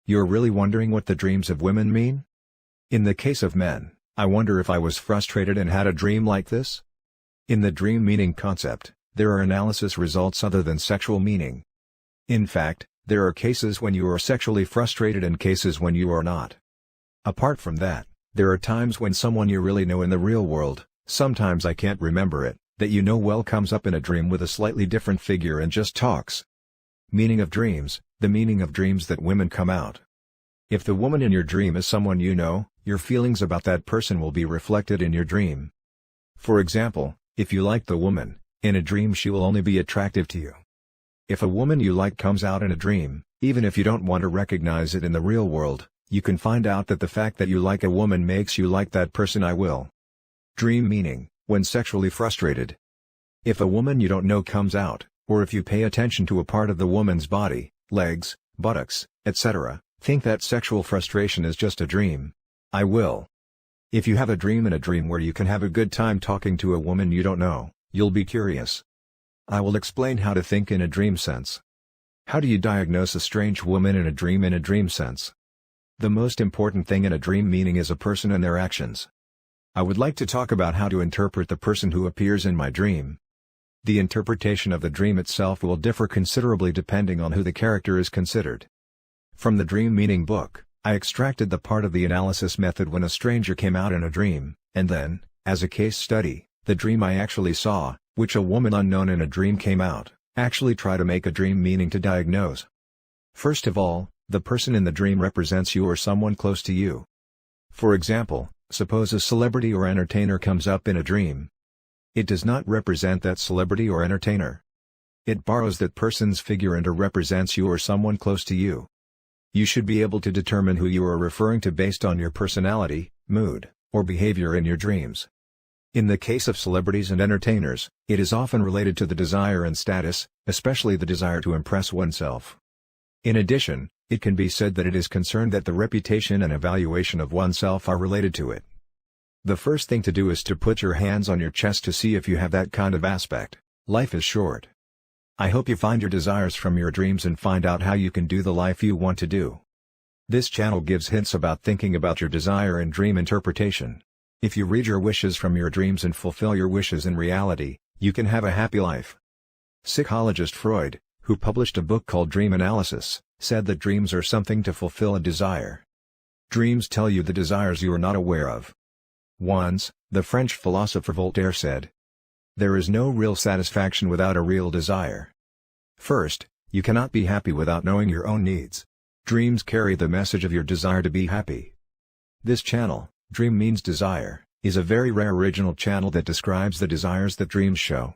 You're really wondering what the dreams of women mean? In the case of men, I wonder if I was frustrated and had a dream like this? In the dream meaning concept, there are analysis results other than sexual meaning. In fact, there are cases when you are sexually frustrated and cases when you are not. Apart from that, there are times when someone you really know in the real world, sometimes I can't remember it, that you know well comes up in a dream with a slightly different figure and just talks. Meaning of dreams, the meaning of dreams that women come out. If the woman in your dream is someone you know, your feelings about that person will be reflected in your dream. For example, if you like the woman, in a dream she will only be attractive to you. If a woman you like comes out in a dream, even if you don't want to recognize it in the real world, you can find out that the fact that you like a woman makes you like that person. I will. Dream meaning, when sexually frustrated. If a woman you don't know comes out, or if you pay attention to a part of the woman's body, legs, buttocks, etc., think that sexual frustration is just a dream. I will. If you have a dream in a dream where you can have a good time talking to a woman you don't know, you'll be curious. I will explain how to think in a dream sense. How do you diagnose a strange woman in a dream sense? The most important thing in a dream meaning is a person and their actions. I would like to talk about how to interpret the person who appears in my dream. The interpretation of the dream itself will differ considerably depending on who the character is considered. From the Dream Meaning book, I extracted the part of the analysis method when a stranger came out in a dream, and then, as a case study, the dream I actually saw, which a woman unknown in a dream came out, actually try to make a dream meaning to diagnose. First of all, the person in the dream represents you or someone close to you. For example, suppose a celebrity or entertainer comes up in a dream. It does not represent that celebrity or entertainer. It borrows that person's figure and represents you or someone close to you. You should be able to determine who you are referring to based on your personality, mood, or behavior in your dreams. In the case of celebrities and entertainers, it is often related to the desire and status, especially the desire to impress oneself. In addition, it can be said that it is concerned that the reputation and evaluation of oneself are related to it. The first thing to do is to put your hands on your chest to see if you have that kind of aspect. Life is short. I hope you find your desires from your dreams and find out how you can do the life you want to do. This channel gives hints about thinking about your desire and dream interpretation. If you read your wishes from your dreams and fulfill your wishes in reality, you can have a happy life. Psychologist Freud, who published a book called Dream Analysis, said that dreams are something to fulfill a desire. Dreams tell you the desires you are not aware of. Once, the French philosopher Voltaire said, "There is no real satisfaction without a real desire." First, you cannot be happy without knowing your own needs. Dreams carry the message of your desire to be happy. This channel, Dream Means Desire, is a very rare original channel that describes the desires that dreams show.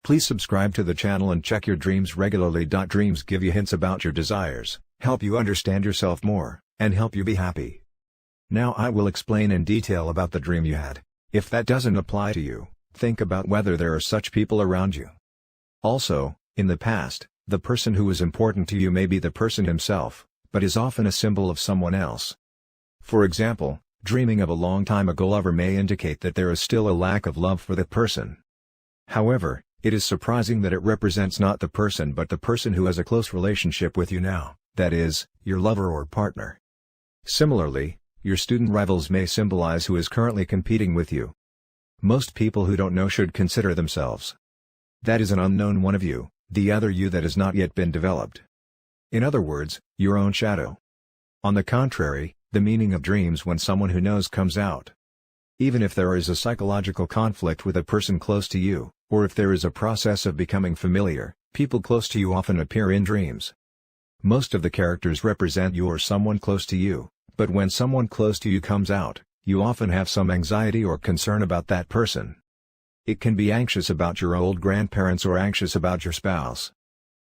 Please subscribe to the channel and check your dreams regularly. Dreams give you hints about your desires, help you understand yourself more, and help you be happy. Now I will explain in detail about the dream you had. If that doesn't apply to you, think about whether there are such people around you. Also, in the past, the person who is important to you may be the person himself, but is often a symbol of someone else. For example, dreaming of a long time ago lover may indicate that there is still a lack of love for the person. However, it is surprising that it represents not the person but the person who has a close relationship with you now, that is, your lover or partner. Similarly, your student rivals may symbolize who is currently competing with you. Most people who don't know should consider themselves. That is an unknown one of you, the other you that has not yet been developed. In other words, your own shadow. On the contrary, the meaning of dreams when someone who knows comes out. Even if there is a psychological conflict with a person close to you, or if there is a process of becoming familiar, people close to you often appear in dreams. Most of the characters represent you or someone close to you, but when someone close to you comes out, you often have some anxiety or concern about that person. It can be anxious about your old grandparents or anxious about your spouse.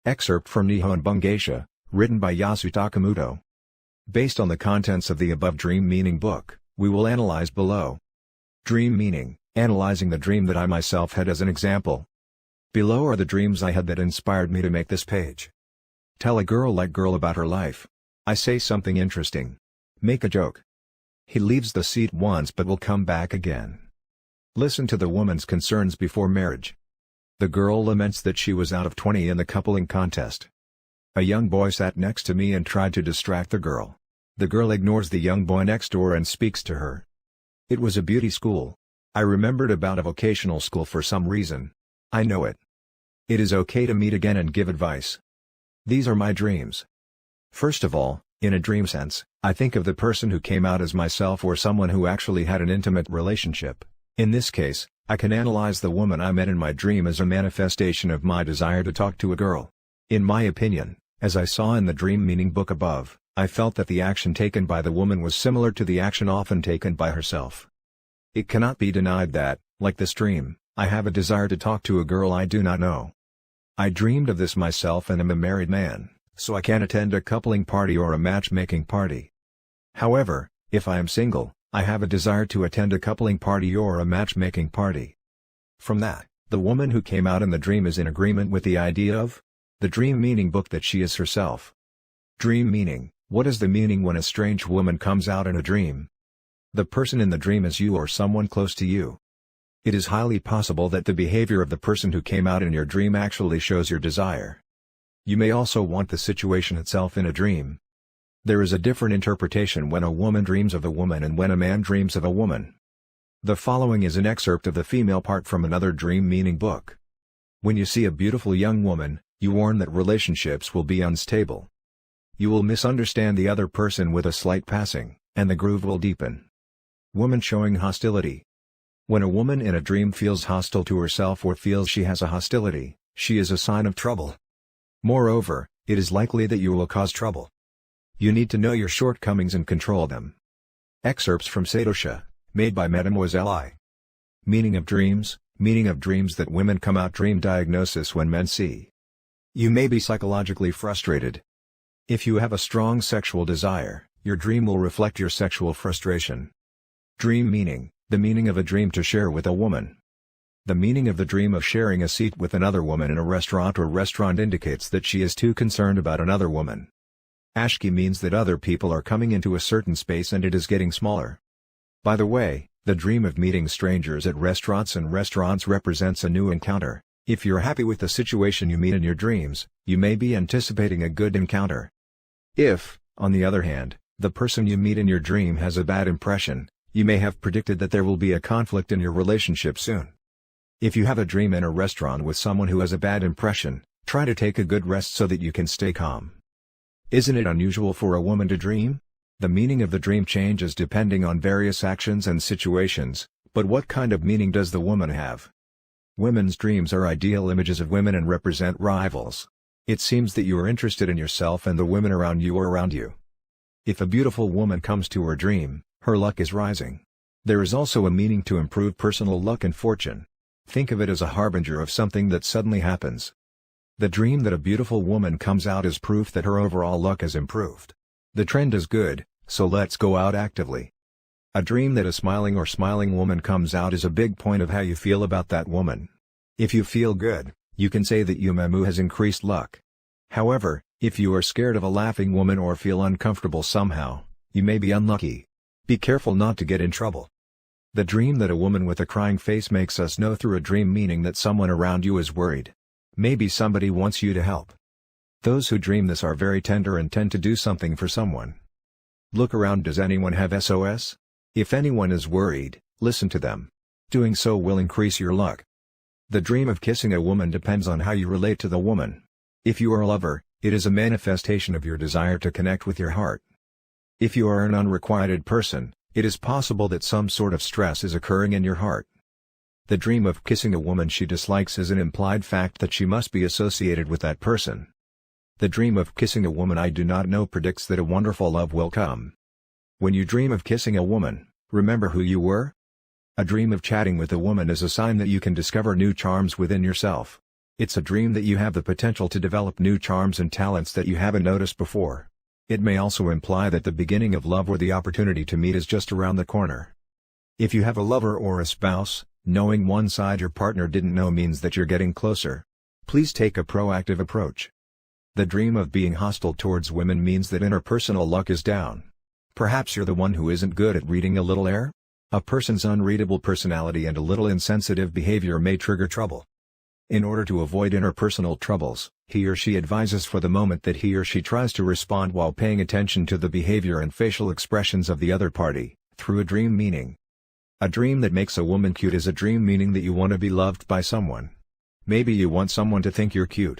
Excerpt from Nihon Bungeisha, written by Yasu Takamoto. Based on the contents of the above Dream Meaning book, we will analyze below. Dream meaning, analyzing the dream that I myself had as an example. Below are the dreams I had that inspired me to make this page. Tell a girl like girl about her life. I say something interesting. Make a joke. He leaves the seat once but will come back again. Listen to the woman's concerns before marriage. The girl laments that she was out of 20 in the coupling contest. A young boy sat next to me and tried to distract the girl. The girl ignores the young boy next door and speaks to her. It was a beauty school. I remembered about a vocational school for some reason. I know it. It is okay to meet again and give advice. These are my dreams. First of all, in a dream sense, I think of the person who came out as myself or someone who actually had an intimate relationship. In this case, I can analyze the woman I met in my dream as a manifestation of my desire to talk to a girl. In my opinion, as I saw in the dream meaning book above, I felt that the action taken by the woman was similar to the action often taken by herself. It cannot be denied that, like this dream, I have a desire to talk to a girl I do not know. I dreamed of this myself and am a married man, so I can attend a coupling party or a matchmaking party. However, if I am single, I have a desire to attend a coupling party or a matchmaking party. From that, the woman who came out in the dream is in agreement with the idea of the dream meaning book that she is herself. Dream meaning: what is the meaning when a strange woman comes out in a dream? The person in the dream is you or someone close to you. It is highly possible that the behavior of the person who came out in your dream actually shows your desire. You may also want the situation itself in a dream. There is a different interpretation when a woman dreams of a woman and when a man dreams of a woman. The following is an excerpt of the female part from another dream meaning book. When you see a beautiful young woman, you warn that relationships will be unstable. You will misunderstand the other person with a slight passing, and the groove will deepen. Woman showing hostility. When a woman in a dream feels hostile to herself or feels she has a hostility, she is a sign of trouble. Moreover, it is likely that you will cause trouble. You need to know your shortcomings and control them. Excerpts from Satosha, made by Mademoiselle I. Meaning of dreams that women come out. Dream diagnosis: when men see you may be psychologically frustrated. If you have a strong sexual desire, your dream will reflect your sexual frustration. Dream meaning: the meaning of a dream to share with a woman. The meaning of the dream of sharing a seat with another woman in a restaurant or restaurant indicates that she is too concerned about another woman. Ashki means that other people are coming into a certain space and it is getting smaller. By the way, the dream of meeting strangers at restaurants represents a new encounter. If you're happy with the situation you meet in your dreams, you may be anticipating a good encounter. If, on the other hand, the person you meet in your dream has a bad impression, you may have predicted that there will be a conflict in your relationship soon. If you have a dream in a restaurant with someone who has a bad impression, try to take a good rest so that you can stay calm. Isn't it unusual for a woman to dream? The meaning of the dream changes depending on various actions and situations, but what kind of meaning does the woman have? Women's dreams are ideal images of women and represent rivals. It seems that you are interested in yourself and the women around you or around you. If a beautiful woman comes to her dream, her luck is rising. There is also a meaning to improve personal luck and fortune. Think of it as a harbinger of something that suddenly happens. The dream that a beautiful woman comes out is proof that her overall luck has improved. The trend is good, so let's go out actively. A dream that a smiling woman comes out is a big point of how you feel about that woman. If you feel good, you can say that your mamu has increased luck. However, if you are scared of a laughing woman or feel uncomfortable somehow, you may be unlucky. Be careful not to get in trouble. The dream that a woman with a crying face makes us know through a dream meaning that someone around you is worried. Maybe somebody wants you to help. Those who dream this are very tender and tend to do something for someone. Look around. Does anyone have SOS? If anyone is worried, listen to them. Doing so will increase your luck. The dream of kissing a woman depends on how you relate to the woman. If you are a lover, it is a manifestation of your desire to connect with your heart. If you are an unrequited person, it is possible that some sort of stress is occurring in your heart. The dream of kissing a woman she dislikes is an implied fact that she must be associated with that person. The dream of kissing a woman I do not know predicts that a wonderful love will come. When you dream of kissing a woman, remember who you were? A dream of chatting with a woman is a sign that you can discover new charms within yourself. It's a dream that you have the potential to develop new charms and talents that you haven't noticed before. It may also imply that the beginning of love or the opportunity to meet is just around the corner. If you have a lover or a spouse, knowing one side your partner didn't know means that you're getting closer. Please take a proactive approach. The dream of being hostile towards women means that interpersonal luck is down. Perhaps you're the one who isn't good at reading a little air? A person's unreadable personality and a little insensitive behavior may trigger trouble. In order to avoid interpersonal troubles, he or she advises for the moment that he or she tries to respond while paying attention to the behavior and facial expressions of the other party, through a dream meaning. A dream that makes a woman cute is a dream meaning that you want to be loved by someone. Maybe you want someone to think you're cute.